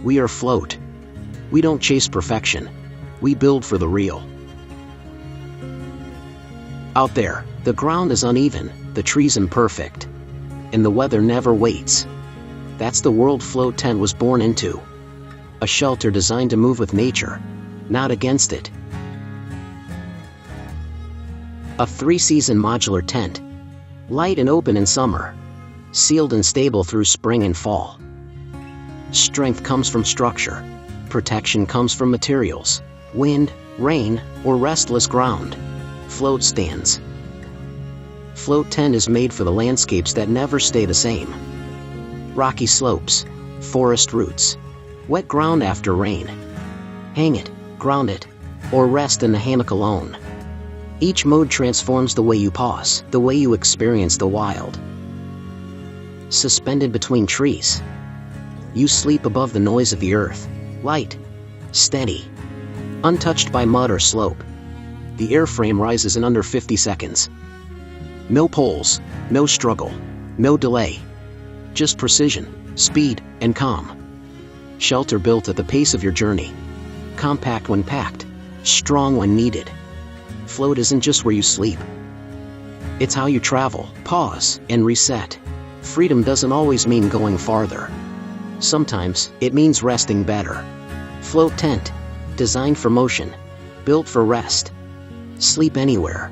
We are Float. We don't chase perfection. We build for the real. Out there, the ground is uneven, the trees imperfect, and the weather never waits. That's the world Float tent was born into. A shelter designed to move with nature, not against it. A 3-season modular tent. Light and open in summer. Sealed and stable through spring and fall. Strength comes from structure. Protection comes from materials. Wind, rain, or restless ground. Float stands. Float tent is made for the landscapes that never stay the same. Rocky slopes, forest roots, wet ground after rain. Hang it, ground it, or rest in the hammock alone. Each mode transforms the way you pause, the way you experience the wild. Suspended between trees. You sleep above the noise of the earth, light, steady, untouched by mud or slope. The airframe rises in under 50 seconds. No poles, no struggle, no delay. Just precision, speed, and calm. Shelter built at the pace of your journey. Compact when packed, strong when needed. Float isn't just where you sleep. It's how you travel, pause, and reset. Freedom doesn't always mean going farther. Sometimes, it means resting better. Float tent. Designed for motion. Built for rest. Sleep anywhere,